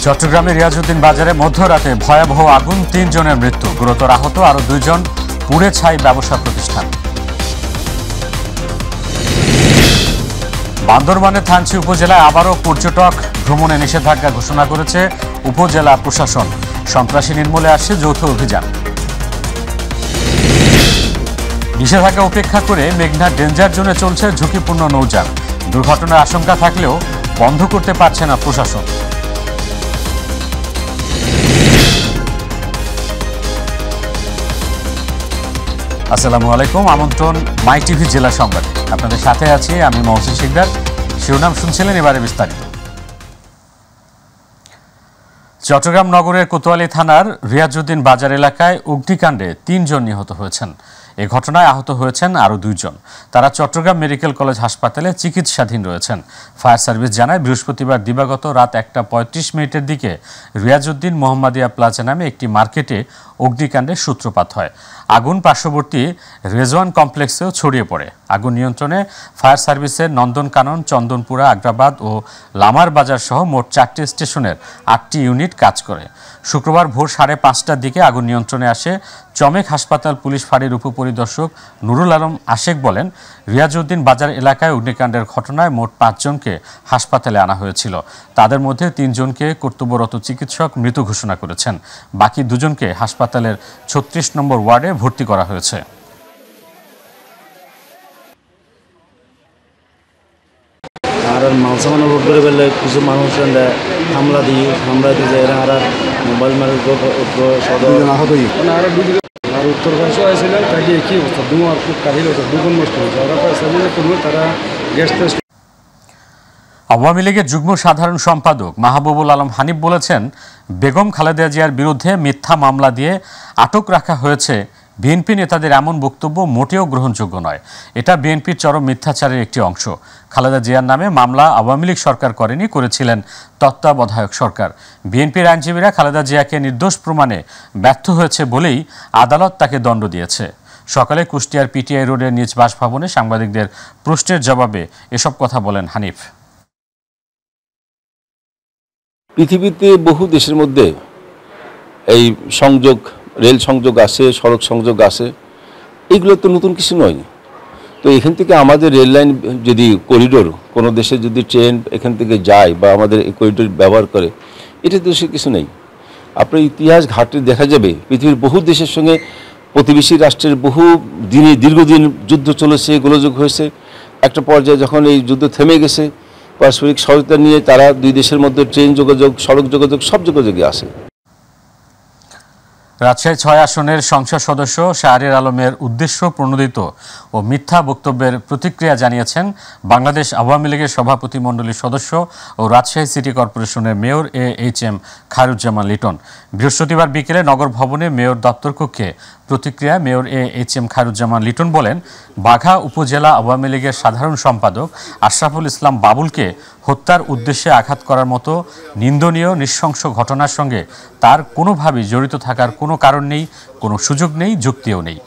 চট্টগ্রামের রিয়াজউদ্দিন বাজারে মধ্যরাতে ভয়াবহ আগুন, ৩ জনের মৃত্যু, গুরুতর আহত আরও ২ জন, পুড়ে ছাই ব্যবসা প্রতিষ্ঠান। বান্দরবানের থানচি উপজেলায় আবারও পর্যটক ভ্রমণে নিষেধাজ্ঞা ঘোষণা করেছে উপজেলা প্রশাসন। সন্ত্রাসী নির্মূলে আসছে যৌথ অভিযান। নিষেধাজ্ঞা উপেক্ষা করে মেঘনা ডেঞ্জার জোনে চলছে ঝুঁকিপূর্ণ নৌযান। দুর্ঘটনার আশঙ্কা থাকলেও বন্ধ করতে পারছে না প্রশাসন। আসসালামু আলাইকুম, আমন্ত্রণ মাই টিভি জেলা সংবাদে। আপনাদের সাথে আছি আমি মহসিন শিকদার। শিরোনাম শুনছিলেন, এবারে বিস্তারিত। চট্টগ্রাম নগরের কোতোয়ালি থানার রিয়াজউদ্দিন বাজার এলাকায় অগ্নিকাণ্ডে ৩ জন নিহত হয়েছেন। এ ঘটনায় আহত হয়েছেন আরও ২ জন। তারা চট্টগ্রাম মেডিকেল কলেজ হাসপাতালে চিকিৎসাধীন রয়েছেন। ফায়ার সার্ভিস জানায়, বৃহস্পতিবার দিবাগত রাত ১টা ৩৫ দিকে রিয়াজউদ্দিন মোহাম্মদিয়া প্লাজা নামে একটি মার্কেটে অগ্নিকাণ্ডের সূত্রপাত হয়। আগুন পার্শ্ববর্তী রেজওয়ান কমপ্লেক্সেও ছড়িয়ে পড়ে। আগুন নিয়ন্ত্রণে ফায়ার সার্ভিসের নন্দনকানন, চন্দনপুরা, আগ্রাবাদ ও লামার বাজার সহ মোট ৪টি স্টেশনের ৮টি ইউনিট কাজ করে। শুক্রবার ভোর ৫:৩০টার দিকে আগুন নিয়ন্ত্রণে আসে। চমেক হাসপাতাল পুলিশ ফাঁড়ির উপপরিদর্শক নুরুল আলম আশেক বলেন, রিয়াজউদ্দিন বাজার এলাকায় অগ্নিকাণ্ডের ঘটনায় মোট ৫ জনকে হাসপাতালে আনা হয়েছিল। তাদের মধ্যে ৩ জনকে কর্তব্যরত চিকিৎসক মৃত ঘোষণা করেছেন। বাকি ২ জনকে হাসপাতালের ৩৬ নম্বর ওয়ার্ডে ভর্তি করা হয়েছে। আর মাংস করে ফেললে কিছু মানুষ হামলা দিয়ে এরা আর মোবাইল মারে আর উত্তর ভাষা আসছিলেন তাকে কি অবস্থা দুমার খুব কাহিল হতো, দুগুণ নষ্ট হয়েছে। ওরা কোনো তারা গ্যাস টেস্ট। আওয়ামী লীগের যুগ্ম সাধারণ সম্পাদক মাহবুবুল আলম হানিফ বলেছেন, বেগম খালেদা জিয়ার বিরুদ্ধে মিথ্যা মামলা দিয়ে আটক রাখা হয়েছে। বিএনপি নেতাদের এমন বক্তব্য মোটেও গ্রহণযোগ্য নয়। এটা বিএনপির চরম মিথ্যাচারের একটি অংশ। খালেদা জিয়ার নামে মামলা আওয়ামী লীগ সরকার করেনি, করেছিলেন তত্ত্বাবধায়ক সরকার। বিএনপির আইনজীবীরা খালেদা জিয়াকে নির্দোষ প্রমাণে ব্যর্থ হয়েছে বলেই আদালত তাকে দণ্ড দিয়েছে। সকালে কুষ্টিয়ার পিটিআই রোডের নিজ বাসভবনে সাংবাদিকদের প্রশ্নের জবাবে এসব কথা বলেন হানিফ। পৃথিবীতে বহু দেশের মধ্যে এই সংযোগ, রেল সংযোগ আছে, সড়ক সংযোগ আছে, এগুলো তো নতুন কিছু নয়। তো এখান থেকে আমাদের রেল লাইন যদি করিডোর, কোনো দেশে যদি ট্রেন এখান থেকে যায় বা আমাদের এই করিডোর ব্যবহার করে, এটা তো সে কিছু নেই। আপনার ইতিহাস ঘাটে দেখা যাবে পৃথিবীর বহু দেশের সঙ্গে প্রতিবেশী রাষ্ট্রের বহু দীর্ঘদিন যুদ্ধ চলেছে, গোলযোগ হয়েছে। একটা পর্যায়ে যখন এই যুদ্ধ থেমে গেছে, পারস্পরিক সহায়তা নিয়ে তারা দুই দেশের মধ্যে ট্রেন যোগাযোগ, সড়ক যোগাযোগ, সব যোগাযোগে আসে। রাজশাহী ৬ আসনের সংসদ সদস্য শাহরিয়ার আলমের উদ্দেশ্য প্রণোদিত ও মিথ্যা বক্তব্যের প্রতিক্রিয়া জানিয়েছেন বাংলাদেশ আওয়ামী লীগের সভাপতিমণ্ডলীর সদস্য ও রাজশাহী সিটি কর্পোরেশনের মেয়র AHM খায়রুজ্জামান লিটন। বৃহস্পতিবার বিকেলে নগর ভবনে মেয়র দপ্তর কক্ষে প্রতিক্রিয়া মেয়র AHM খায়রুজ্জামান লিটন বলেন, বাঘা উপজেলা আওয়ামী লীগের সাধারণ সম্পাদক আশরাফুল ইসলাম বাবুলকে হত্যার উদ্দেশ্যে আঘাত করার মতো নিন্দনীয় নৃশংস ঘটনার সঙ্গে তার কোনোভাবেই জড়িত থাকার কোনো কারণ নেই, কোনো সুযোগ নেই, যুক্তিও নেই।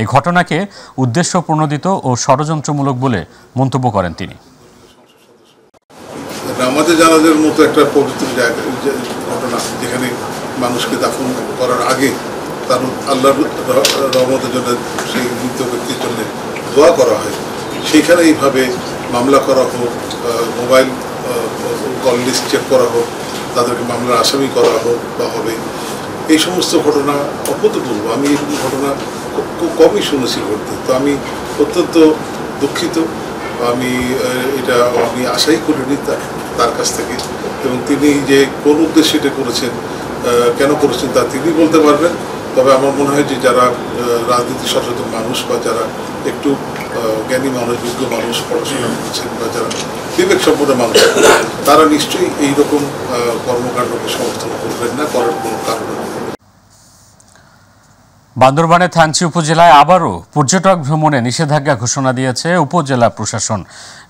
এই ঘটনাকে উদ্দেশ্য প্রণোদিত ও ষড়যন্ত্রমূলক বলে মন্তব্য করেন তিনি। আমাদের জানাজার মতো একটা পবিত্র জায়গা, ঘটনা যেখানে মানুষকে দাফন করার আগে তার আল্লাহর রহমতের জন্য সেই মৃত ব্যক্তির জন্য দোয়া করা হয়, সেইখানে এইভাবে মামলা করা হোক, মোবাইল কল লিস্ট চেক করা হোক, তাদেরকে মামলার আসামি করা হোক বা হবে, এই সমস্ত ঘটনা অভূতপূর্ব। আমি এই ঘটনা খুব কমই শুনেছি ঘটতে। তো আমি অত্যন্ত দুঃখিত। আমি আশাই করিনি তার কাছ থেকে, এবং তিনি যে কোন উদ্দেশ্যে এটা করেছেন, কেন করেছেন তা তিনি বলতে পারবেন। তবে আমার মনে হয় যে যারা রাজনীতি সচেতন মানুষ বা যারা একটু জ্ঞানী মানুষ, যোগ্য মানুষ, পড়াশোনা করছেন বা যারা বিবেক সম্পন্ন মানুষ, তারা নিশ্চয়ই এইরকম কর্মকাণ্ডকে সমর্থন করবেন না, করার কোনো কারণ নেই। বান্দরবানের থানচি উপজেলায় আবারও পর্যটক ভ্রমণে নিষেধাজ্ঞা ঘোষণা দিয়েছে উপজেলা প্রশাসন।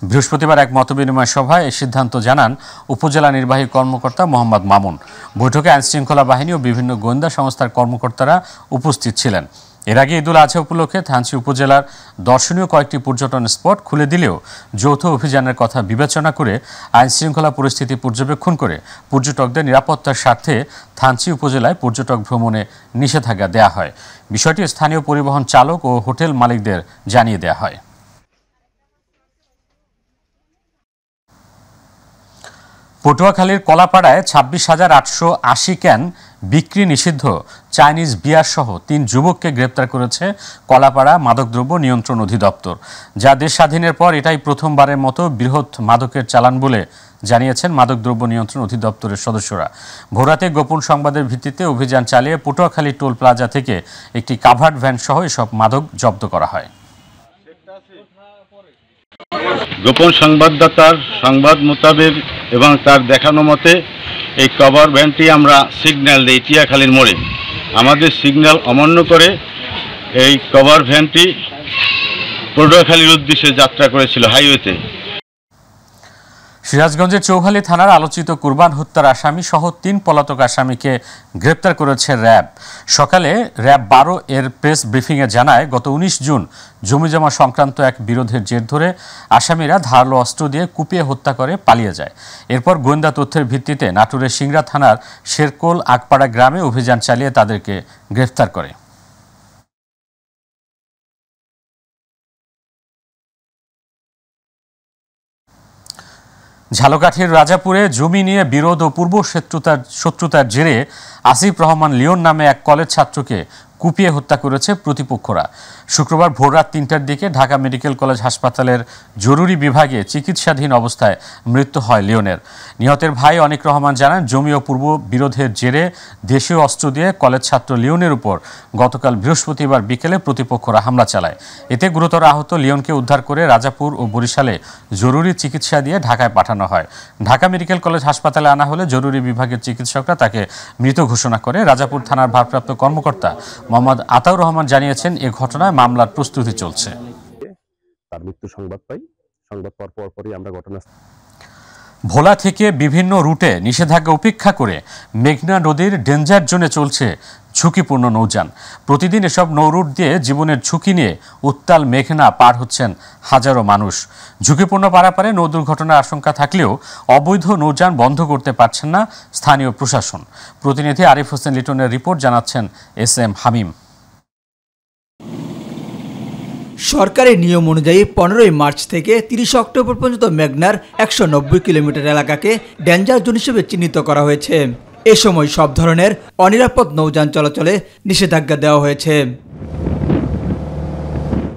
বৃহস্পতিবার এক মতবিনিময় সভায় এই সিদ্ধান্ত জানান উপজেলা নির্বাহী কর্মকর্তা মোহাম্মদ মামুন। বৈঠকে আইনশৃঙ্খলা বাহিনী ও বিভিন্ন গোয়েন্দা সংস্থার কর্মকর্তারা উপস্থিত ছিলেন। এর আগে ঈদুল আজহা উপলক্ষে থানচি উপজেলার দর্শনীয় কয়েকটি পর্যটন স্পট খুলে দিলেও যৌথ অভিযানের কথা বিবেচনা করে আইনশৃঙ্খলা পরিস্থিতি পর্যবেক্ষণ করে পর্যটকদের নিরাপত্তার স্বার্থে থানচি উপজেলায় পর্যটক ভ্রমণে নিষেধাজ্ঞা দেওয়া হয়। বিষয়টি স্থানীয় পরিবহন চালক ও হোটেল মালিকদের জানিয়ে দেওয়া হয়। পটুয়াখালীর কলাপাড়ায় 26,880 ক্যান বিক্রি নিষিদ্ধ চাইনিজ বিয়ার সহ 3 যুবককে গ্রেপ্তার করেছে কলাপাড়া মাদকদ্রব্য নিয়ন্ত্রণ অধিদপ্তর, যা দেশ স্বাধীনের পর এটাই প্রথমবারের মতো বৃহৎ মাদকের চালান বলে জানিয়েছেন মাদকদ্রব্য নিয়ন্ত্রণ অধিদপ্তরের সদস্যরা। ভোররাতে গোপন সংবাদের ভিত্তিতে অভিযান চালিয়ে পটুয়াখালী টোল প্লাজা থেকে একটি কাভার্ড ভ্যান সহ এসব মাদক জব্দ করা হয়। গোপন সংবাদদাতার সংবাদ মোতাবেক এবং তার দেখানো মতে এই কভার ভ্যানটি আমরা সিগন্যাল দিই টিয়াখালীর মোড়ে। আমাদের সিগন্যাল অমান্য করে এই কভার ভ্যানটি পটুয়াখালীর উদ্দেশ্যে যাত্রা করেছিল হাইওয়েতে। সিরাজগঞ্জের চৌহালি থানার আলোচিত কুরবান হত্যার আসামি সহ 3 পলাতক আসামিকে গ্রেপ্তার করেছে র্যাব। সকালে র্যাব 12 এর প্রেস ব্রিফিংয়ে জানায়, গত 19 জুন জমিজমা সংক্রান্ত এক বিরোধের জের ধরে আসামিরা ধারালো অস্ত্র দিয়ে কুপিয়ে হত্যা করে পালিয়ে যায়। এরপর গোয়েন্দা তথ্যের ভিত্তিতে নাটোরের সিংড়া থানার শেরকোল আকপাড়া গ্রামে অভিযান চালিয়ে তাদেরকে গ্রেফতার করে। ঝালকাঠির রাজাপুরে জমি নিয়ে বিরোধ ও পূর্ব শত্রুতার জেরে আসিফ রহমান লিওন নামে এক কলেজ ছাত্রকে কুপিয়ে হত্যা করেছে প্রতিপক্ষরা। শুক্রবার ভোররাত 3টার দিকে ঢাকা মেডিকেল কলেজ হাসপাতালের জরুরি বিভাগে চিকিৎসাধীন অবস্থায় মৃত্যু হয় লিওনের। নিহতের ভাই অনিক রহমান জানান, জমি ও পূর্ব বিরোধের জেরে দেশীয় অস্ত্র দিয়ে কলেজ ছাত্র লিওনের উপর গতকাল বৃহস্পতিবার বিকেলে প্রতিপক্ষরা হামলা চালায়। এতে গুরুতর আহত লিওনকে উদ্ধার করে রাজাপুর ও বরিশালে জরুরি চিকিৎসা দিয়ে ঢাকায় পাঠানো হয়। ঢাকা মেডিকেল কলেজ হাসপাতালে আনা হলে জরুরি বিভাগের চিকিৎসকরা তাকে মৃত ঘোষণা করে। রাজাপুর থানার ভারপ্রাপ্ত কর্মকর্তা মোহাম্মদ আতাউর রহমান জানিয়েছেন, এ ঘটনায় মামলার প্রস্তুতি চলছে। তার মৃত্যু সংবাদ পাই, সংবাদ পাওয়ার পরপরই আমরা ঘটনা। ভোলা থেকে বিভিন্ন রুটে নিষেধাজ্ঞা উপেক্ষা করে মেঘনা নদীর ডেঞ্জার জোনে চলছে ঝুঁকিপূর্ণ নৌযান। প্রতিদিন এসব নৌরুট দিয়ে জীবনের ঝুঁকি নিয়ে উত্তাল মেঘনা পার হচ্ছেন হাজারো মানুষ। ঝুঁকিপূর্ণ পারাপারে নৌ দুর্ঘটনার আশঙ্কা থাকলেও অবৈধ নৌযান বন্ধ করতে পারছেন না স্থানীয় প্রশাসন। প্রতিনিধি আরিফ হোসেন লিটনের রিপোর্ট, জানাচ্ছেন SM হামিম। সরকারি নিয়ম অনুযায়ী 15 মার্চ থেকে 30 অক্টোবর পর্যন্ত মেঘনার 190 কিলোমিটার এলাকাকে ডেঞ্জার জোন হিসেবে চিহ্নিত করা হয়েছে। এ সময় সব ধরনের অনিরাপদ নৌযান চলাচলে নিষেধাজ্ঞা দেওয়া হয়েছে।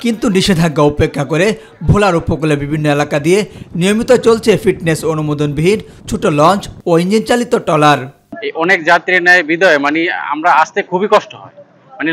কিন্তু নিষেধাজ্ঞা উপেক্ষা করে ভোলার উপকূলে বিভিন্ন এলাকা দিয়ে নিয়মিত চলছে ফিটনেস অনুমোদনবিহীন ছোট লঞ্চ ও ইঞ্জিন চালিত ট্রলার। অনেক যাত্রী নেয় বিদয় আমরা আসতে খুবই কষ্ট হয়,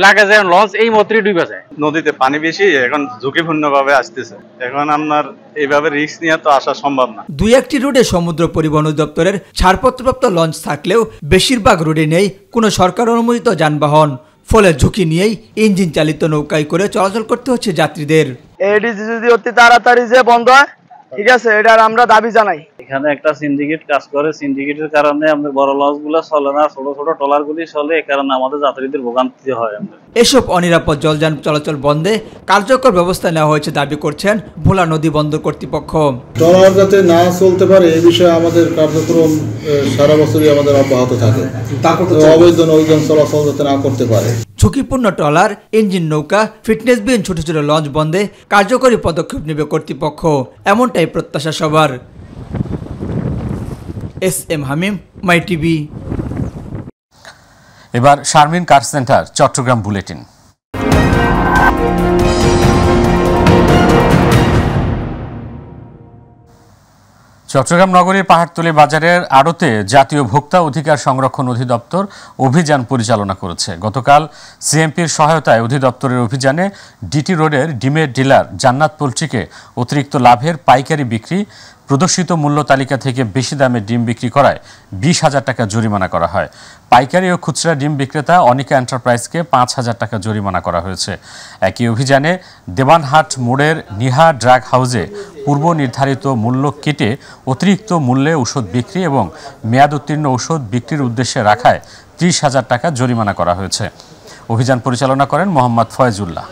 লাগে যায় লঞ্চ এই মাত্রই ডুবে যায়। নদীতে পানি বেশি, এখন ঝুঁকিপূর্ণ ভাবে আসতেছে। এখন আপনার এইভাবে রিস্ক নিয়ে তো আসা সম্ভব না। 2-1টি রুটে সমুদ্র পরিবহন অধিদপ্তরের ছাড়পত্রপ্রাপ্ত লঞ্চ থাকলেও বেশিরভাগ রুটে নেই কোনো সরকার অনুমোদিত যানবাহন। ফলে ঝুঁকি নিয়েই ইঞ্জিন চালিত নৌকায় করে চলাচল করতে হচ্ছে যাত্রীদের। এডিসি যদি অতি তাড়াতাড়ি যে বন্ধ হয়, ঠিক আছে, এটার আমরা দাবি জানাই। এখানে একটা সিন্ডিকেট কাজ করে, সিন্ডিকেটের কারণে আমাদের বড় লঞ্চ গুলো চলে না, ছোট ছোট ট্রলার গুলি চলে, এ কারণে আমাদের যাত্রীদের ভোগান্তি হয়। এসব অনিরাপদ জলযান চলাচল বন্ধে কার্যকর ব্যবস্থা নেওয়া হয়েছে দাবি করছেন ভোলা নদী বন্দর কর্তৃপক্ষ। ট্রলার যাতে না চলতে পারে এই বিষয়ে আমাদের কার্যক্রম সারা বছরই আমাদের অব্যাহত থাকে। অবৈধ নৌযান চলাচল যাতে না করতে পারে। ঝুঁকিপূর্ণ ট্রলার, ইঞ্জিন নৌকা, ফিটনেসবিহীন ছোট ছোট লঞ্চ বন্ধে কার্যকরী পদক্ষেপ নেবে কর্তৃপক্ষ, এমনটাই প্রত্যাশা সবার। SM Hamim, my TV. এবার শারমিন কার সেন্টার চট্টগ্রাম বুলেটিন। চট্টগ্রাম নগরীর পাহাড়তলী বাজারের আড়তে জাতীয় ভোক্তা অধিকার সংরক্ষণ অধিদপ্তর অভিযান পরিচালনা করেছে। গতকাল CMPর সহায়তায় অধিদপ্তরের অভিযানে DT রোডের ডিমের ডিলার জান্নাত পোল্ট্রিকে অতিরিক্ত লাভের পাইকারি বিক্রি, প্রদর্শিত মূল্য তালিকা থেকে বেশি দামে ডিম বিক্রি করায় 20,000 টাকা জরিমানা করা হয়। পাইকারি ও খুচরা ডিম বিক্রেতা অনিকা এন্টারপ্রাইজকে 5,000 টাকা জরিমানা করা হয়েছে। একই অভিযানে দেবানহাট মোড়ের নিহা ড্রাগ হাউসে পূর্ব নির্ধারিত মূল্য কেটে অতিরিক্ত মূল্যে ওষুধ বিক্রি এবং মেয়াদ উত্তীর্ণ ওষুধ বিক্রির উদ্দেশ্যে রাখায় 30,000 টাকা জরিমানা করা হয়েছে। অভিযান পরিচালনা করেন মোহাম্মদ ফয়েজুল্লাহ।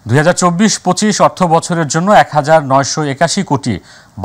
2024-25 অর্থ বছরের জন্য 1981 কোটি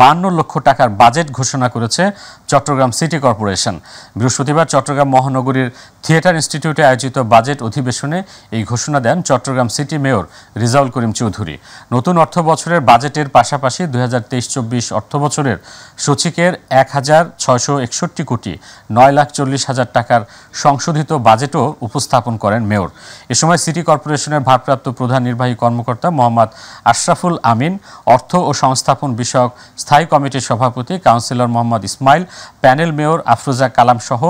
52 লক্ষ টাকার বাজেট ঘোষণা করেছে চট্টগ্রাম সিটি কর্পোরেশন। বৃহস্পতিবার চট্টগ্রাম মহানগরীর থিয়েটার ইনস্টিটিউটে আয়োজিত বাজেট অধিবেশনে এই ঘোষণা দেন চট্টগ্রাম সিটি মেয়র রিজাউল করিম চৌধুরী। নতুন অর্থ বছরের বাজেটের পাশাপাশি 2023-24 অর্থ বছরের সূচিকের 1661 কোটি 9,40,000 টাকার সংশোধিত বাজেটও উপস্থাপন করেন মেয়র। এ সময় সিটি কর্পোরেশনের ভারপ্রাপ্ত প্রধান নির্বাহী কর্মকর্তা মোহাম্মদ আশরাফুল আমিন, অর্থ ও সংস্থাপন বিষয়ক স্থায়ী কমিটির সভাপতি councillor Mohammad Ismail, panel mayor Afroza Kalam সহ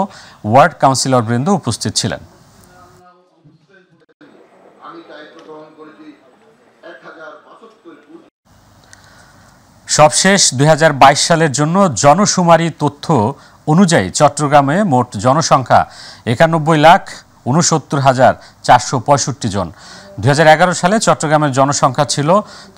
ওয়ার্ড কাউন্সিলর বৃন্দ উপস্থিত ছিলেন। সবশেষ 2022 সালের জন্য জনশুমারি তথ্য অনুযায়ী চট্টগ্রামে মোট জনসংখ্যা 91,69,465 জন। 2011 সালে চট্টগ্রামের জনসংখ্যা ছিল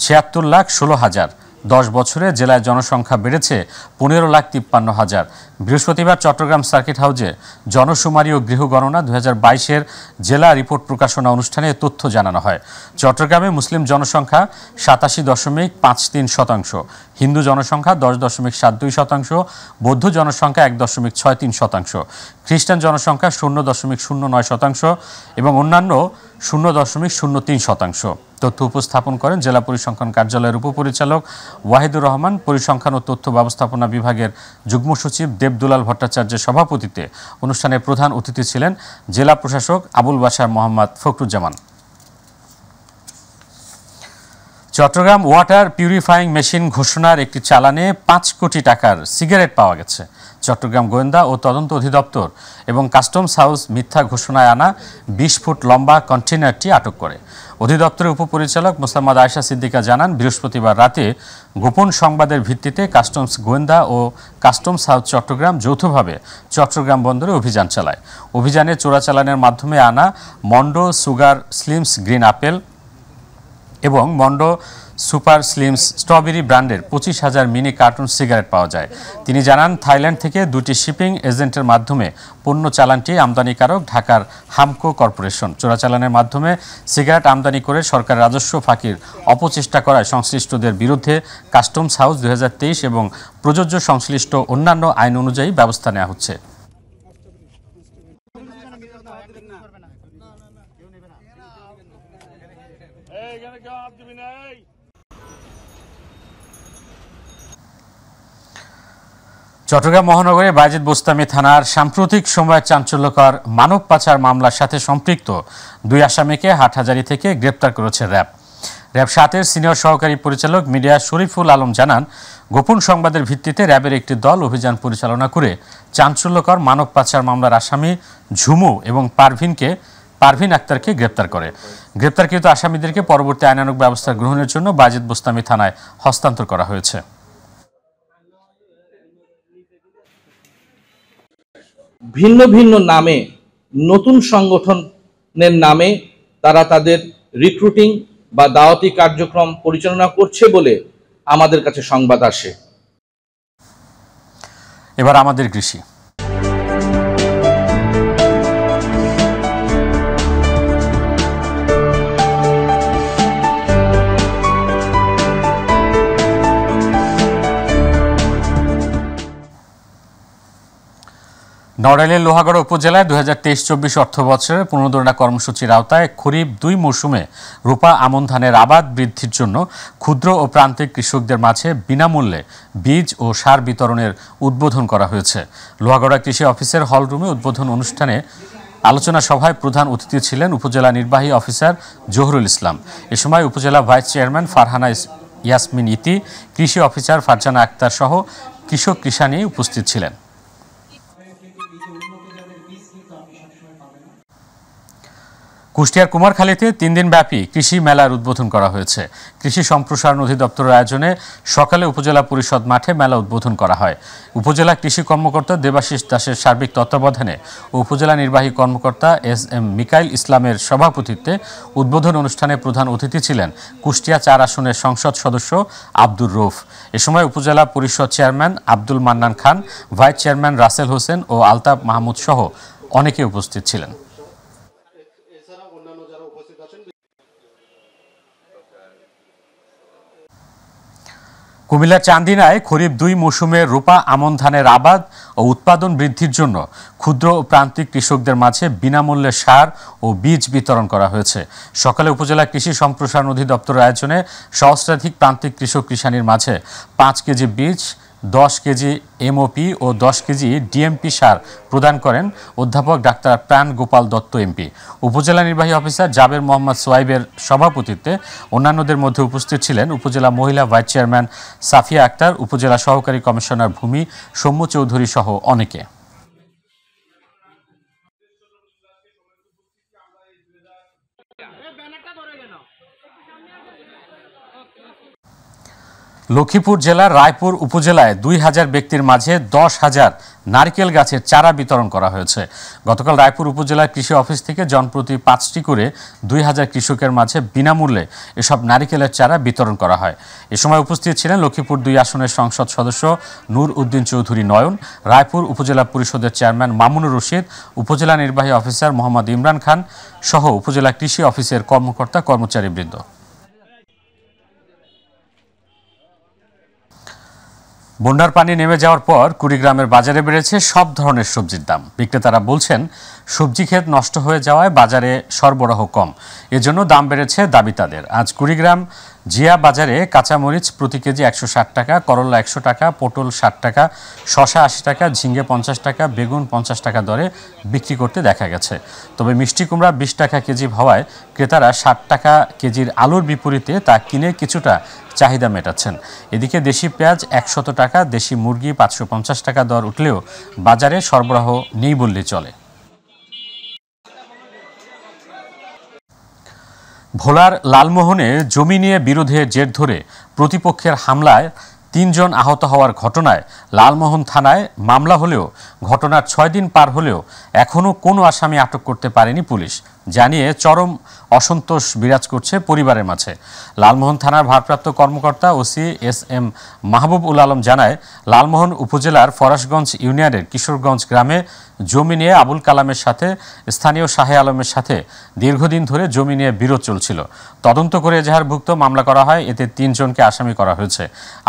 76,16,000। 10 বছরে জেলায় জনসংখ্যা বেড়েছে 15,53,000। বৃহস্পতিবার চট্টগ্রাম সার্কিট হাউসে জনশুমারি ও গৃহগণনা 2022-এর জেলা রিপোর্ট প্রকাশনা অনুষ্ঠানে তথ্য জানানো হয়। চট্টগ্রামে মুসলিম জনসংখ্যা 87.53%, হিন্দু জনসংখ্যা 10.72%, বৌদ্ধ জনসংখ্যা 1.63%, খ্রিস্টান জনসংখ্যা 0.09% এবং অন্যান্য 0.03%। তথ্য উপস্থাপন করেন জেলা পরিসংখ্যান কার্যালয়ের উপপরিচালক ওয়াহিদুর রহমান। পরিসংখ্যান ও তথ্য ব্যবস্থাপনা বিভাগের যুগ্ম সচিব দেবদুলাল ভট্টাচার্যের সভাপতিত্বে অনুষ্ঠানে প্রধান অতিথি ছিলেন জেলা প্রশাসক Abul Bashar Mohammad Fakhruzzaman. Chittagong water purifying machine ঘোষণার একটি চালানে 5 কোটি টাকার সিগারেট পাওয়া গেছে। চট্টগ্রাম গোয়েন্দা ও তদন্ত অধিদপ্তর এবং কাস্টমস হাউস মিথ্যা ঘোষণায় আনা 20 ফুট লম্বা কন্টেইনারটি আটক করে। অধিদপ্তরের উপপরিচালক মোসাম্মদ আয়েশা সিদ্দিকা জানান, বৃহস্পতিবার রাতে গোপন সংবাদের ভিত্তিতে কাস্টমস গোয়েন্দা ও কাস্টমস হাউস চট্টগ্রাম যৌথভাবে চট্টগ্রাম বন্দরে অভিযান চালায়। অভিযানে চোরাচালানের মাধ্যমে আনা মন্ডো সুগার স্লিমস গ্রিন আপেল এবং মন্ডো সুপার স্লিমস স্ট্রবেরি ব্র্যান্ডের 25,000 মিনি কার্টুন সিগারেট পাওয়া যায়। তিনি জানান, থাইল্যান্ড থেকে 2টি শিপিং এজেন্টের মাধ্যমে পণ্য চালানটি আমদানিকারক ঢাকার হামকো কর্পোরেশন। চোরাচালানের মাধ্যমে সিগারেট আমদানি করে সরকার রাজস্ব ফাঁকির অপচেষ্টা করায় সংশ্লিষ্টদের বিরুদ্ধে কাস্টমস হাউস 2023 এবং প্রযোজ্য সংশ্লিষ্ট অন্যান্য আইন অনুযায়ী ব্যবস্থা নেওয়া হচ্ছে। চট্টগ্রাম মহানগরে বায়েজিদ বোস্তামি থানার সাম্প্রতিক সময়ের চাঞ্চল্যকর মানব পাচার মামলার সাথে সম্পৃক্ত 2 আসামিকে হাটহাজারী থেকে গ্রেপ্তার করেছে র্যাব। র্যাব 7-এর সিনিয়র সহকারী পরিচালক মিডিয়া শরীফুল আলম জানান, গোপন সংবাদের ভিত্তিতে র্যাবের একটি দল অভিযান পরিচালনা করে চাঞ্চল্যকর মানব পাচার মামলার আসামি ঝুমু এবং পারভিন আক্তারকে গ্রেপ্তার করে। গ্রেপ্তারকৃত আসামিদেরকে পরবর্তী আইনানুগ ব্যবস্থা গ্রহণের জন্য বায়েজিদ বোস্তামি থানায় হস্তান্তর করা হয়েছে। ভিন্ন ভিন্ন নামে, নতুন সংগঠনের নামে তারা তাদের রিক্রুটিং বা দাওয়াতি কার্যক্রম পরিচালনা করছে বলে আমাদের কাছে সংবাদ আসে। এবার আমাদের কৃষি। নড়াইলের লোহাগড়া উপজেলায় 2023-24 অর্থ বছরের পুনর্গণনা কর্মসূচির আওতায় খরিফ 2 মৌসুমে রূপা আমন ধানের আবাদ বৃদ্ধির জন্য ক্ষুদ্র ও প্রান্তিক কৃষকদের মাঝে বিনামূল্যে বীজ ও সার বিতরণের উদ্বোধন করা হয়েছে। লোহাগড়া কৃষি অফিসের হলরুমে উদ্বোধন অনুষ্ঠানে আলোচনা সভায় প্রধান অতিথি ছিলেন উপজেলা নির্বাহী অফিসার জহুরুল ইসলাম। এ সময় উপজেলা ভাইস চেয়ারম্যান ফারহানা ইয়াসমিন ইতি, কৃষি অফিসার ফারজানা আক্তার সহ কৃষক কৃষানি উপস্থিত ছিলেন। কুষ্টিয়ার কুমারখালীতে ৩ দিনব্যাপী কৃষি মেলার উদ্বোধন করা হয়েছে। কৃষি সম্প্রসারণ অধিদপ্তরের আয়োজনে সকালে উপজেলা পরিষদ মাঠে মেলা উদ্বোধন করা হয়। উপজেলা কৃষি কর্মকর্তা দেবাশিস দাসের সার্বিক তত্ত্বাবধানে ও উপজেলা নির্বাহী কর্মকর্তা এস.এম. মিকাইল ইসলামের সভাপতিত্বে উদ্বোধন অনুষ্ঠানে প্রধান অতিথি ছিলেন কুষ্টিয়া ৪ আসনের সংসদ সদস্য আব্দুর রৌফ। এ সময় উপজেলা পরিষদ চেয়ারম্যান আব্দুল মান্নান খান, ভাইস চেয়ারম্যান রাসেল হোসেন ও আলতাফ মাহমুদ সহ অনেকে উপস্থিত ছিলেন। কুমিল্লার চান্দিনায় খরিফ ২ মৌসুমে রূপা আমন ধানের আবাদ ও উৎপাদন বৃদ্ধির জন্য ক্ষুদ্র ও প্রান্তিক কৃষকদের মাঝে বিনামূল্যে সার ও বীজ বিতরণ করা হয়েছে। সকালে উপজেলা কৃষি সম্প্রসারণ অধিদপ্তরের আয়োজনে সহস্রাধিক প্রান্তিক কৃষক কৃষানীর মাঝে ৫ কেজি বীজ, ১০ কেজি এমওপি ও ১০ কেজি ডিএমপি সার প্রদান করেন অধ্যাপক ডাক্তার প্রাণ গোপাল দত্ত এমপি। উপজেলা নির্বাহী অফিসার জাবের মোহাম্মদ সোয়াইবের সভাপতিত্বে অন্যান্যদের মধ্যে উপস্থিত ছিলেন উপজেলা মহিলা ভাইস চেয়ারম্যান সাফিয়া আক্তার, উপজেলা সহকারী কমিশনার ভূমি সৌম্য চৌধুরী সহ অনেকে। লক্ষ্মীপুর জেলার রায়পুর উপজেলায় ২,০০০ ব্যক্তির মাঝে ১০,০০০ নারকেল গাছের চারা বিতরণ করা হয়েছে। গতকাল রায়পুর উপজেলার কৃষি অফিস থেকে জনপ্রতি ৫টি করে ২,০০০ কৃষকের মাঝে বিনামূল্যে এসব নারিকেলের চারা বিতরণ করা হয়। এ সময় উপস্থিত ছিলেন লক্ষ্মীপুর ২ আসনের সংসদ সদস্য নূর উদ্দিন চৌধুরী নয়ন, রায়পুর উপজেলা পরিষদের চেয়ারম্যান মামুনুর রশিদ, উপজেলা নির্বাহী অফিসার মোহাম্মদ ইমরান খান সহ উপজেলা কৃষি অফিসের কর্মকর্তা কর্মচারীবৃন্দ। বন্যার পানি নেমে যাওয়ার পর কুড়িগ্রামের বাজারে বেড়েছে সব ধরনের সবজির দাম। বিক্রেতারা বলছেন সবজি ক্ষেত নষ্ট হয়ে যাওয়ায় বাজারে সরবরাহ কম, এজন্য দাম বেড়েছে দাবি তাদের। আজ কুড়িগ্রাম জিয়া বাজারে কাঁচামরিচ প্রতি কেজি ১৬০ টাকা, করলা ১০০ টাকা, পটল ৬০ টাকা, শসা ৮০ টাকা, ঝিঙ্গে ৫০ টাকা, বেগুন ৫০ টাকা দরে বিক্রি করতে দেখা গেছে। তবে মিষ্টি কুমড়া ২০ টাকা কেজি হওয়ায় ক্রেতারা ৬০ টাকা কেজির আলুর বিপরীতে তা কিনে কিছুটা চাহিদা মেটাচ্ছেন। এদিকে দেশি পেঁয়াজ ১০০ টাকা, দেশি মুরগি ৫৫০ টাকা দর উঠলেও বাজারে সরবরাহ নেই বললেই চলে। ভোলার লালমোহনে জমি নিয়ে বিরোধের জের ধরে প্রতিপক্ষের হামলায় ৩ জন আহত হওয়ার ঘটনায় লালমোহন থানায় মামলা হলেও ঘটনার ৬ দিন পার হলেও এখনও কোনো আসামি আটক করতে পারেনি পুলিশ, জানিয়ে চরম অসন্তোষ বিরাজ করছে পরিবারের মাঝে। লালমোহন থানার ভারপ্রাপ্ত কর্মকর্তা ওসি এস.এম. মাহবুব উল আলম জানায়, লালমোহন উপজেলার ফরাসগঞ্জ ইউনিয়নের কিশোরগঞ্জ গ্রামে জমি নিয়ে আবুল কালামের সাথে স্থানীয় শাহে আলমের সাথে দীর্ঘদিন ধরে জমি নিয়ে বিরোধ চলছিল। তদন্ত করে এজাহারভুক্ত মামলা করা হয়, এতে ৩ জনকে আসামি করা হয়েছে।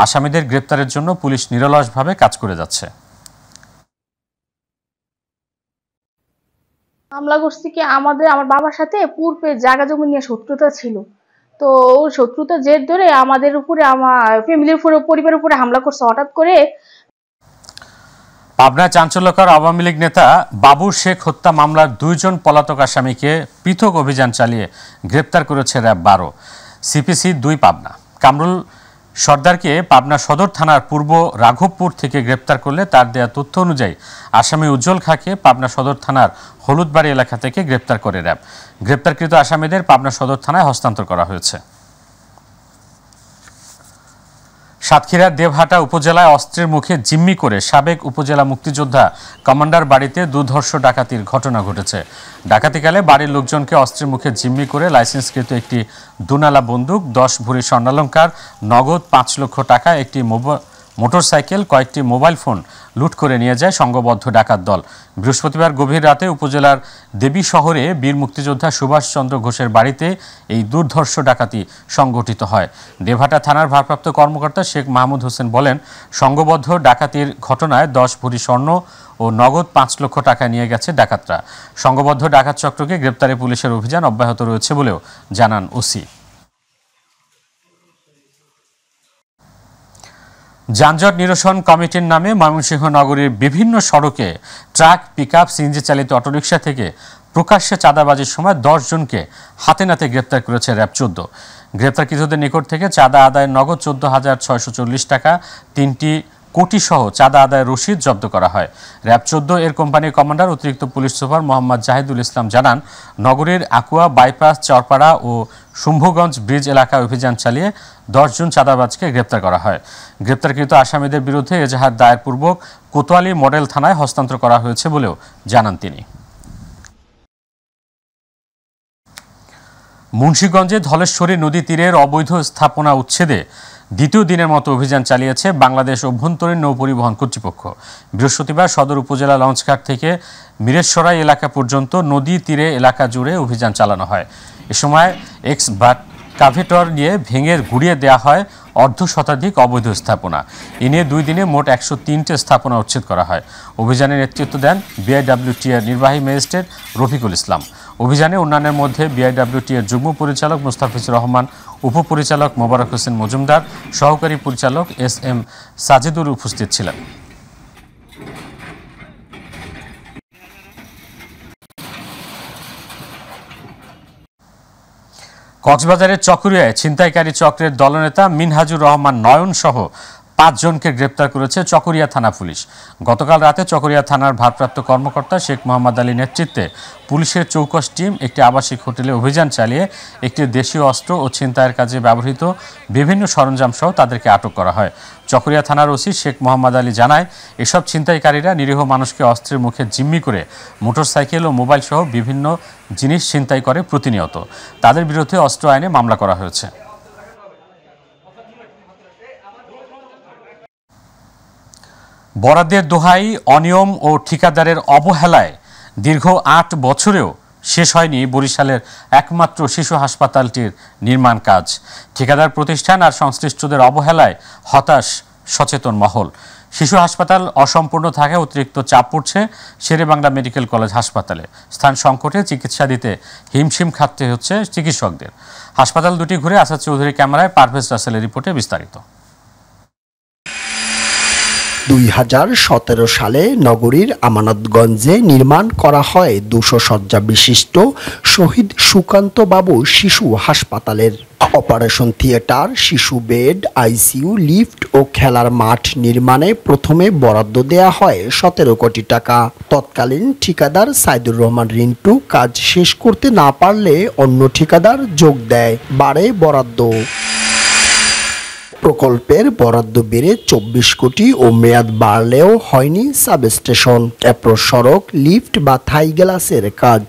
আসামিদের গ্রেপ্তারের জন্য পুলিশ নিরলসভাবে কাজ করে যাচ্ছে। হামলা করছি কি আমার বাবার সাথে পূর্বে জায়গা জমি নিয়ে শত্রুতা ছিল, তো শত্রুতা জের ধরে আমাদের উপরে, আমার ফ্যামিলির উপরে, পরিবারের উপরে হামলা করছে হঠাৎ করে। পাবনা চাঞ্চল্যকর আওয়ামী লীগ নেতা বাবুর শেখ হত্যা মামলার ২ জন পলাতক আসামিকে পৃথক অভিযান চালিয়ে গ্রেপ্তার করেছে র্যাব ১২। সিপিসি ২ পাবনা কামরুল সর্দারকে পাবনা সদর থানার পূর্ব রাঘবপুর থেকে গ্রেপ্তার করলে তার দেয়া তথ্য অনুযায়ী আসামি উজ্জ্বল খাঁকে পাবনা সদর থানার হলুদবাড়ি এলাকা থেকে গ্রেপ্তার করে র্যাব। গ্রেপ্তারকৃত আসামিদের পাবনা সদর থানায় হস্তান্তর করা হয়েছে। সাতক্ষীরার দেবহাটা উপজেলায় অস্ত্রের মুখে জিম্মি করে সাবেক উপজেলা মুক্তিযোদ্ধা কমান্ডার বাড়িতে দুর্ধর্ষ ডাকাতির ঘটনা ঘটেছে। ডাকাতিকালে বাড়ির লোকজনকে অস্ত্রের মুখে জিম্মি করে লাইসেন্সকৃত একটি দুনালা বন্দুক, ১০ ভরি স্বর্ণালংকার, নগদ ৫ লক্ষ টাকা, একটি মোটরসাইকেল, কয়েকটি মোবাইল ফোন লুট করে নিয়ে যায় সংঘবদ্ধ ডাকাত দল। বৃহস্পতিবার গভীর রাতে উপজেলার দেবী শহরে বীর মুক্তিযোদ্ধা সুভাষচন্দ্র ঘোষের বাড়িতে এই দুর্ধর্ষ ডাকাতি সংঘটিত হয়। দেবহাটা থানার ভারপ্রাপ্ত কর্মকর্তা শেখ মাহমুদ হোসেন বলেন, সংঘবদ্ধ ডাকাতির ঘটনায় ১০ ভরি স্বর্ণ ও নগদ ৫ লক্ষ টাকা নিয়ে গেছে ডাকাতরা। সংঘবদ্ধ ডাকাত চক্রকে গ্রেপ্তারে পুলিশের অভিযান অব্যাহত রয়েছে বলেও জানান ওসি। যানজট নিরসন কমিটির নামে ময়মনসিংহ নগরীর বিভিন্ন সড়কে ট্রাক, পিকআপ, সিএনজি চালিত অটোরিকশা থেকে প্রকাশ্যে চাঁদাবাজির সময় ১০ জনকে হাতে নাতে গ্রেপ্তার করেছে র্যাব ১৪। গ্রেপ্তারকৃতদের নিকট থেকে চাঁদা আদায়ের নগদ ১৪,৬৪০ টাকা, ৩টি কোটিসহ চাঁদা আদায়ের রসিদ জব্দ করা হয়। র্যাব 14 এর কোম্পানির কমান্ডার অতিরিক্ত পুলিশ সুপার মোহাম্মদ জাহিদুল ইসলাম জানান, নগরীর আকুয়া, বাইপাস, চরপাড়া ও শুম্ভগঞ্জ ব্রিজ এলাকায় অভিযান চালিয়ে 10 জন চাঁদাবাজকে গ্রেপ্তার করা হয়। গ্রেপ্তারকৃত আসামিদের বিরুদ্ধে এজাহার দায়েরপূর্বক কোতোয়ালি মডেল থানায় হস্তান্তর করা হয়েছে বলেও জানান তিনি। মুন্সিগঞ্জে ধলেশ্বরী নদী তীরের অবৈধ স্থাপনা উচ্ছেদে দ্বিতীয় দিনের মতো অভিযান চালিয়েছে বাংলাদেশ অভ্যন্তরীণ নৌ পরিবহন কর্তৃপক্ষ। বৃহস্পতিবার সদর উপজেলা লঞ্চঘাট থেকে মিরেশ্বরাই এলাকা পর্যন্ত নদী তীরে এলাকা জুড়ে অভিযান চালানো হয়। এ সময় কাভেটর নিয়ে ভেঙে গুড়িয়ে দেওয়া হয় অর্ধশতাধিক অবৈধ স্থাপনা। এ নিয়ে 2 দিনে মোট 103টে স্থাপনা উচ্ছেদ করা হয়। অভিযানের নেতৃত্ব দেন বিআইডব্লিউটি এর নির্বাহী ম্যাজিস্ট্রেট রফিকুল ইসলাম। অভিযানে অন্যান্যের মধ্যে বিআইডব্লিউটি এর যুগ্ম পরিচালক মুস্তাফিজুর রহমান, উপপরিচালক মোবারক হোসেন মজুমদার, সহকারী পরিচালক এস.এম. সাজিদুর উপস্থিত ছিলেন। কক্সবাজারের চকরিয়ায় ছিনতাইকারী চক্রের দলনেতা মিনহাজুর রহমান নয়ন সহ 5 জনকে গ্রেপ্তার করেছে চকরিয়া থানা পুলিশ। গতকাল রাতে চকরিয়া থানার ভারপ্রাপ্ত কর্মকর্তা শেখ মোহাম্মদ আলীর নেতৃত্বে পুলিশের চৌকস টিম একটি আবাসিক হোটেলে অভিযান চালিয়ে একটি দেশীয় অস্ত্র ও ছিনতাইয়ের কাজে ব্যবহৃত বিভিন্ন সরঞ্জাম সহ তাদেরকে আটক করা হয়। চকরিয়া থানার ওসি শেখ মোহাম্মদ আলী জানায়, এসব ছিনতাইকারীরা নিরীহ মানুষকে অস্ত্রের মুখে জিম্মি করে মোটরসাইকেল ও মোবাইল সহ বিভিন্ন জিনিস ছিনতাই করে প্রতিনিয়ত। তাদের বিরুদ্ধে অস্ত্র আইনে মামলা করা হয়েছে। বরাদ্দের দোহাই, অনিয়ম ও ঠিকাদারের অবহেলায় দীর্ঘ 8 বছরেও শেষ হয়নি বরিশালের একমাত্র শিশু হাসপাতালটির নির্মাণ কাজ। ঠিকাদার প্রতিষ্ঠান আর সংশ্লিষ্টদের অবহেলায় হতাশ সচেতন মহল। শিশু হাসপাতাল অসম্পূর্ণ থাকায় অতিরিক্ত চাপ পড়ছে শেরেবাংলা মেডিকেল কলেজ হাসপাতালে। স্থান সংকটে চিকিৎসা দিতে হিমশিম খাটতে হচ্ছে চিকিৎসকদের। হাসপাতাল দুটি ঘুরে আসাদ চৌধুরী ক্যামেরায় পারভেজ রাসেলের রিপোর্টে বিস্তারিত। 2017 সালে নগরীর আমানতগঞ্জে নির্মাণ করা হয় 200 শয্যা বিশিষ্ট শহীদ সুকান্ত বাবু শিশু হাসপাতালের অপারেশন থিয়েটার, শিশু বেড, আইসিইউ, লিফট ও খেলার মাঠ নির্মাণে প্রথমে বরাদ্দ দেয়া হয় 17 কোটি টাকা। তৎকালীন ঠিকাদার সাইদুর রহমান রিন্টু কাজ শেষ করতে না পারলে অন্য ঠিকাদার যোগ দেয়, বাড়ে বরাদ্দ। প্রকল্পের বরাদ্দ বেড়ে 24 কোটি ও মেয়াদ বাড়লেও হয়নি সাবস্টেশন, অ্যাপ্রোচ সড়ক, লিফট বা থাই গ্লাসের কাজ।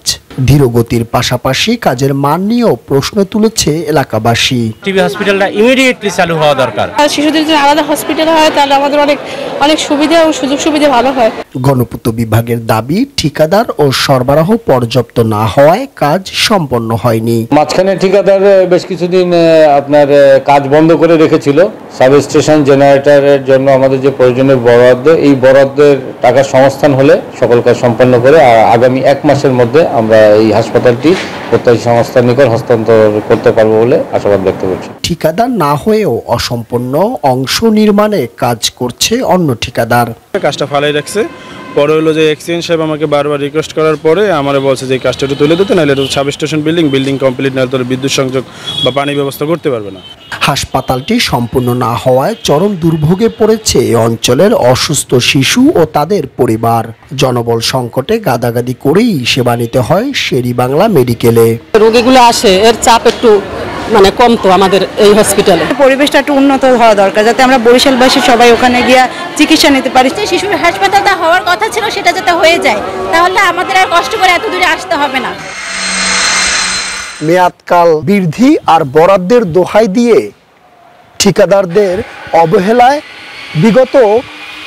ধীরগতির পাশাপাশি কাজের মান নিয়েও প্রশ্ন তুলেছে এলাকাবাসী। টিবি হসপিটালটা ইমিডিয়েটলি চালু হওয়া দরকার। শিশুদের যদি আলাদা হসপিটাল হয় তাহলে আমাদের অনেক সুবিধা ও সুযোগ সুবিধা ভালো হয়। গণপূর্ত বিভাগের দাবি, ঠিকাদার ও সরবরাহ পর্যাপ্ত না হওয়ায় কাজ সম্পন্ন হয়নি। মাঝখানে ঠিকাদার বেশ কিছুদিন আপনার কাজ বন্ধ করে রেখেছিল। সাবস্টেশন জেনারেটরের জন্য আমাদের যে প্রয়োজনীয় বরাদ্দ, এই বরাদ্দের টাকার সংস্থান হলে সকল কাজ সম্পন্ন করে আগামী 1 মাসের মধ্যে আমরা এই হাসপাতালটি প্রত্যাশী সংস্থার নিকট হস্তান্তর করতে পারবো বলে আশাবাদ ব্যক্ত করছি। ঠিকাদার না হয়েও অসম্পূর্ণ অংশ নির্মাণে কাজ করছে অন্য ঠিকাদার। কাজটা ফালাই রাখছে, পরে হলো যে এক্সচেঞ্জ সাহেব আমাকে বারবার রিকোয়েস্ট করার পরে আমার বলছে যে কাজটা একটু তুলে দিতে, নাহলে সাবস্টেশন বিল্ডিং কমপ্লিট না হলে বিদ্যুৎ সংযোগ বা পানি ব্যবস্থা করতে পারবে না। হাসপাতালটি সম্পূর্ণ না হওয়ায় চরম দুর্ভোগে পড়েছে এই অঞ্চলের অসুস্থ শিশু ও তাদের পরিবার। জনবল সংকটে গাদাগাদি করেই সেবা নিতে হয় শেরেবাংলা মেডিকেলে। রোগীগুলো আসে, এর চাপ একটু কমতো আমাদের এই হসপিটালে। পরিবেশটা একটু উন্নত হওয়া দরকার, যাতে আমরা বরিশালবাসী সবাই ওখানে গিয়ে চিকিৎসা নিতে পারি। শিশুর হাসপাতালটা হওয়ার কথা ছিল, সেটা যাতে হয়ে যায়, তাহলে আমাদের আর কষ্ট করে এত দূরে আসতে হবে না। মেয়াদকাল বৃদ্ধি আর বরাদ্দের দোহাই দিয়ে ঠিকাদারদের অবহেলায় বিগত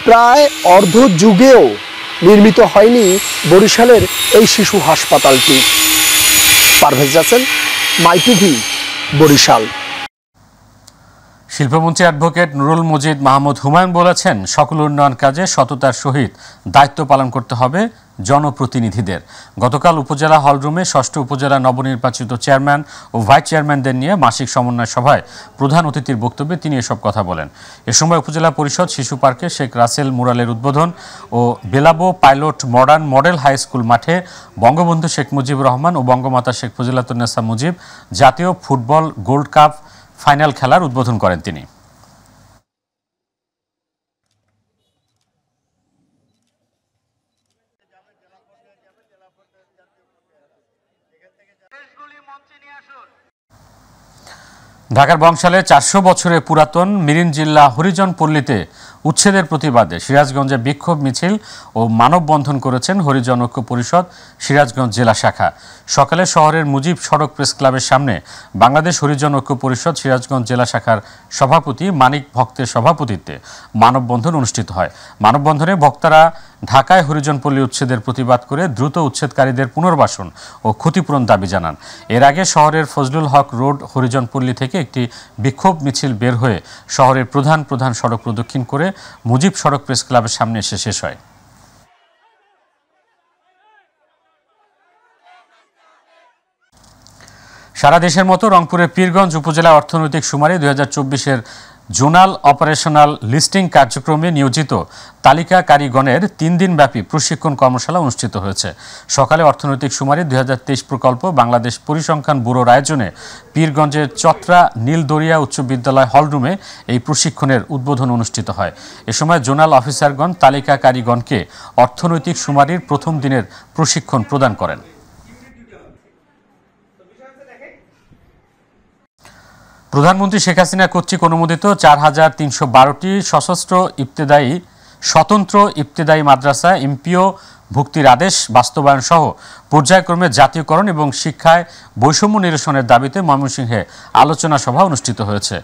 প্রায় অর্ধ যুগেও নির্মিত হয়নি বরিশালের এই শিশু হাসপাতালটি। পারভেজ রাসেল, মাই টিভি, বরিশাল। শিল্পমন্ত্রী অ্যাডভোকেট নুরুল মজিদ মাহমুদ হুমায়ুন বলেছেন, সকল উন্নয়ন কাজে সততার সহিত দায়িত্ব পালন করতে হবে জনপ্রতিনিধিদের। গতকাল উপজেলা হলরুমে 6ষ্ঠ উপজেলা নবনির্বাচিত চেয়ারম্যান ও ভাইস চেয়ারম্যানদের নিয়ে মাসিক সমন্বয় সভায় প্রধান অতিথির বক্তব্যে তিনি এসব কথা বলেন। এ সময় উপজেলা পরিষদ শিশু পার্কে শেখ রাসেল মুরালের উদ্বোধন ও Belabo pilot modern model high school মাঠে বঙ্গবন্ধু শেখ মুজিবুর রহমান ও বঙ্গমাতা শেখ ফজিলাতুন্নেসা মুজিব জাতীয় ফুটবল গোল্ড কাপ ফাইনাল খেলার উদ্বোধন করেন তিনি। ঢাকার বংশালে 400 বছরের পুরাতন মিরিন জিল্লা হরিজন পল্লীতে উচ্ছেদের প্রতিবাদে সিরাজগঞ্জে বিক্ষোভ মিছিল ও মানববন্ধন করেছেন হরিজন ঐক্য পরিষদ সিরাজগঞ্জ জেলা শাখা। সকালে শহরের মুজিব সড়ক প্রেস ক্লাবের সামনে বাংলাদেশ হরিজন ঐক্য পরিষদ সিরাজগঞ্জ জেলা শাখার সভাপতি মানিক ভক্তের সভাপতিত্বে মানববন্ধন অনুষ্ঠিত হয়। মানববন্ধনে বক্তারা ঢাকায় হরিজন পল্লী উচ্ছেদের প্রতিবাদ করে দ্রুত উচ্ছেদকারীদের পুনর্বাসন ও ক্ষতিপূরণ দাবি জানান। এর আগে শহরের ফজলুল হক রোড হরিজন পল্লী থেকে একটি বিক্ষোভ মিছিল বের হয়ে শহরের প্রধান সড়ক প্রদক্ষিণ করে মুজিব সড়ক প্রেস ক্লাবের সামনে এসে শেষ হয়। সারা দেশের মতো রংপুরের পীরগঞ্জ উপজেলা অর্থনৈতিক সুমারি 2024-এর জোনাল অপারেশনাল লিস্টিং কার্যক্রমে নিয়োজিত তালিকাকারীগণের 3 দিনব্যাপী প্রশিক্ষণ কর্মশালা অনুষ্ঠিত হয়েছে। সকালে অর্থনৈতিক সুমারি 2023 প্রকল্প বাংলাদেশ পরিসংখ্যান ব্যুরোর আয়োজনে পীরগঞ্জের চত্রা নীলদরিয়া উচ্চ বিদ্যালয় হলরুমে এই প্রশিক্ষণের উদ্বোধন অনুষ্ঠিত হয়। এ সময় জোনাল অফিসারগণ তালিকাকারীগণকে অর্থনৈতিক সুমারির প্রথম দিনের প্রশিক্ষণ প্রদান করেন। প্রধানমন্ত্রী শেখ হাসিনা কর্তৃক অনুমোদিত 4312টি স্বতন্ত্র ইবতেদায়ী মাদ্রাসা এমপিও ভুক্তির আদেশ বাস্তবায়ন সহ পর্যায়ক্রমে জাতীয়করণ এবং শিক্ষায় বৈষম্য নিরসনের দাবিতে ময়মনসিংহে আলোচনা সভা অনুষ্ঠিত হয়েছে।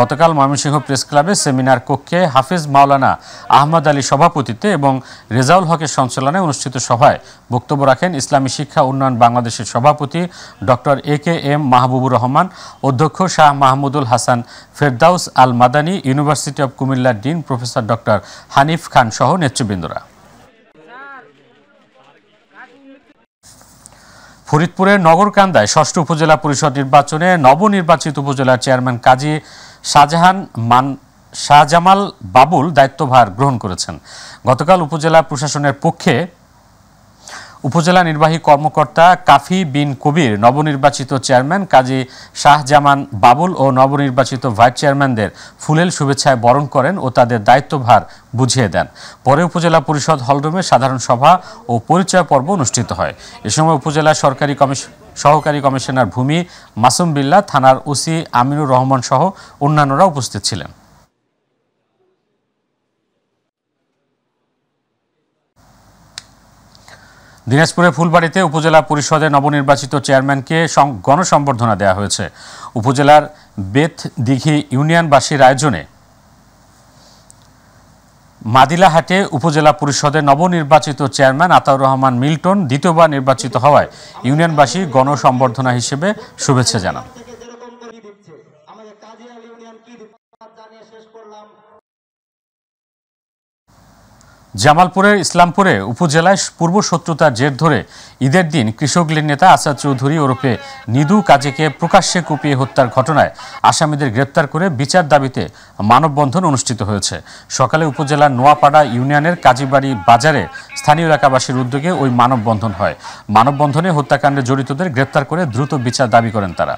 গতকাল ময়মনসিংহ প্রেস ক্লাবে সেমিনার কক্ষে হাফেজ মাওলানা আহমদ আলী সভাপতিত্বে এবং রেজাউল হকের সঞ্চালনায় অনুষ্ঠিত সভায় বক্তব্য রাখেন ইসলামী শিক্ষা উন্নয়ন বাংলাদেশের সভাপতি ডক্টর AKM মাহবুবুর রহমান, অধ্যক্ষ শাহ মাহমুদুল হাসান ফেরদাউস আল মাদানী, ইউনিভার্সিটি অব কুমিল্লার ডিন প্রফেসর ডক্টর হানিফ খান সহ নেতৃবৃন্দরা। ফরিদপুরের নগরকান্দায় 6ষ্ঠ উপজেলা পরিষদ নির্বাচনে নবনির্বাচিত উপজেলার চেয়ারম্যান কাজী শাহজামাল বাবুল দায়িত্বভার গ্রহণ করেছেন। গতকাল উপজেলা প্রশাসনের পক্ষে উপজেলা নির্বাহী কর্মকর্তা কাফি বিন কবির নবনির্বাচিত চেয়ারম্যান কাজী শাহজামান বাবুল ও নবনির্বাচিত ভাইস চেয়ারম্যানদের ফুলেল শুভেচ্ছায় বরণ করেন ও তাদের দায়িত্বভার বুঝিয়ে দেন। পরে উপজেলা পরিষদ হলরুমে সাধারণ সভা ও পরিচয় পর্ব অনুষ্ঠিত হয়। এ সময় উপজেলা সহকারী কমিশনার ভূমি মাসুম বিল্লাহ, থানার ওসি আমিনুর রহমান সহ অন্যান্যরা উপস্থিত ছিলেন। দিনাজপুরের ফুলবাড়িতে উপজেলা পরিষদের নবনির্বাচিত চেয়ারম্যানকে গণসম্বর্ধনা দেওয়া হয়েছে। উপজেলার বেতদিঘি ইউনিয়নবাসীর আয়োজনে মাদিলাহাটে উপজেলা পরিষদের নবনির্বাচিত চেয়ারম্যান আতাউর রহমান মিল্টন দ্বিতীয়বার নির্বাচিত হওয়ায় ইউনিয়নবাসী গণসম্বর্ধনা হিসেবে শুভেচ্ছা জানান। জামালপুরের ইসলামপুরে উপজেলায় পূর্ব শত্রুতার জের ধরে ঈদের দিন কৃষক লীগ নেতা আসাদ চৌধুরী ওরফে নিদু কাজীকে প্রকাশ্যে কুপিয়ে হত্যার ঘটনায় আসামিদের গ্রেপ্তার করে বিচার দাবিতে মানববন্ধন অনুষ্ঠিত হয়েছে। সকালে উপজেলার নোয়াপাড়া ইউনিয়নের কাজীবাড়ি বাজারে স্থানীয় এলাকাবাসীর উদ্যোগে ওই মানববন্ধন হয়। মানববন্ধনে হত্যাকাণ্ডে জড়িতদের গ্রেপ্তার করে দ্রুত বিচার দাবি করেন তারা।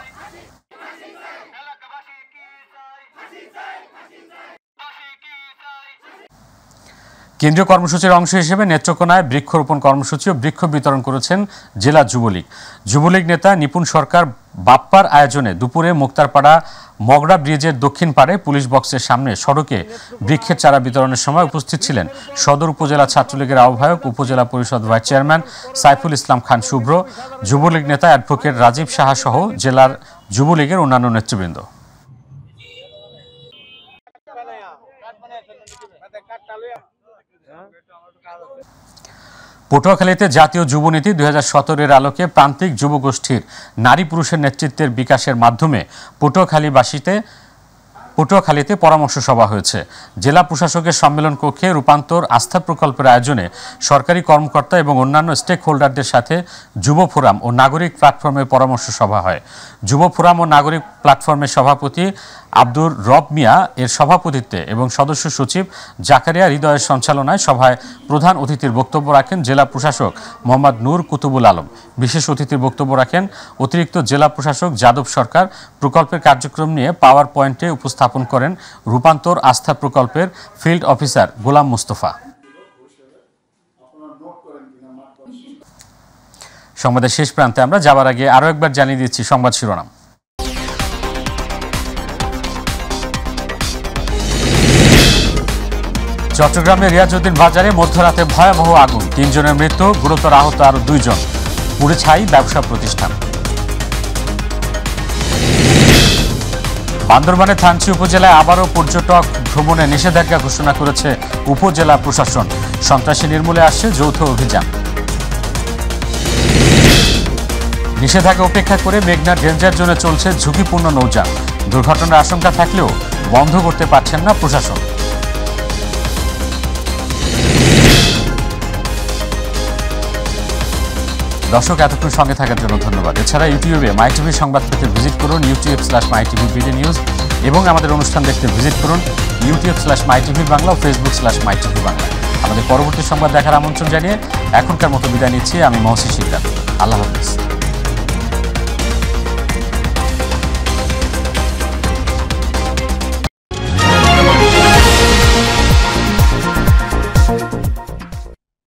কেন্দ্রীয় কর্মসূচির অংশ হিসেবে নেত্রকোনায় বৃক্ষরোপণ কর্মসূচি ও বৃক্ষ বিতরণ করেছেন জেলা যুবলীগ নেতা নিপুণ সরকার বাপ্পার আয়োজনে দুপুরে মুক্তারপাড়া মগড়া ব্রিজের দক্ষিণ পাড়ে পুলিশ বক্সের সামনে সড়কে বৃক্ষের চারা বিতরণের সময় উপস্থিত ছিলেন সদর উপজেলা ছাত্রলীগের আহ্বায়ক, উপজেলা পরিষদ ভাইস চেয়ারম্যান সাইফুল ইসলাম খান শুভ্র, যুবলীগ নেতা অ্যাডভোকেট রাজীব সাহা সহ জেলার যুবলীগের অন্যান্য নেতৃবৃন্দ। পটুয়াখালীতে জাতীয় যুবনীতি 2017-এর আলোকে প্রান্তিক যুবগোষ্ঠীর নারী পুরুষের নেতৃত্বের বিকাশের মাধ্যমে পটুয়াখালীতে পরামর্শ সভা হয়েছে। জেলা প্রশাসকের সম্মেলন কক্ষে রূপান্তর আস্থা প্রকল্পের আয়োজনে সরকারি কর্মকর্তা এবং অন্যান্য স্টেক হোল্ডারদের সাথে যুব ফোরাম ও নাগরিক প্ল্যাটফর্মের পরামর্শ সভা হয়। যুব ফোরাম ও নাগরিক প্ল্যাটফর্মের সভাপতি আব্দুর রব মিয়া এর সভাপতিত্বে এবং সদস্য সচিব জাকারিয়া হৃদয়ের সঞ্চালনায় সভায় প্রধান অতিথির বক্তব্য রাখেন জেলা প্রশাসক মোহাম্মদ নূর কুতুবুল আলম। বিশেষ অতিথির বক্তব্য রাখেন অতিরিক্ত জেলা প্রশাসক যাদব সরকার। প্রকল্পের কার্যক্রম নিয়ে পাওয়ার পয়েন্টে উপস্থাপন করেন রূপান্তর আস্থা প্রকল্পের ফিল্ড অফিসার গোলাম মুস্তফা। সংবাদের শেষ প্রান্তে আমরা যাবার আগে আরও একবার জানিয়ে দিচ্ছি সংবাদ শিরোনাম। চট্টগ্রামের রিয়াজউদ্দিন বাজারে মধ্যরাতে ভয়াবহ আগুন, 3 জনের মৃত্যু, গুরুতর আহত আরো 2 জন। পুড়ে ছাই ব্যবসা প্রতিষ্ঠান। বান্দরবানে থানচি উপজেলায় আবারও পর্যটক ভ্রমণে নিষেধাজ্ঞা ঘোষণা করেছে উপজেলা প্রশাসন। সন্ত্রাসী নির্মূলে আসছে যৌথ অভিযান। নিষেধাজ্ঞা উপেক্ষা করে মেঘনা ডেঞ্জার জোনে চলছে ঝুঁকিপূর্ণ নৌযান। দুর্ঘটনার আশঙ্কা থাকলেও বন্ধ করতে পারছেন না প্রশাসন। দর্শক, এতক্ষণ সঙ্গে থাকার জন্য ধন্যবাদ। এছাড়া ইউটিউবে মাই টিভি সংবাদ পেতে ভিজিট করুন youtube/mytvbd-news এবং আমাদের অনুষ্ঠান দেখতে ভিজিট করুন youtube/mytv বাংলা ও facebook/mytv বাংলা। আমাদের পরবর্তী সংবাদ দেখার আমন্ত্রণ জানিয়ে এখনকার মতো বিদায় নিচ্ছি আমি মহসিন শিকদার। আল্লাহ হাফেজ।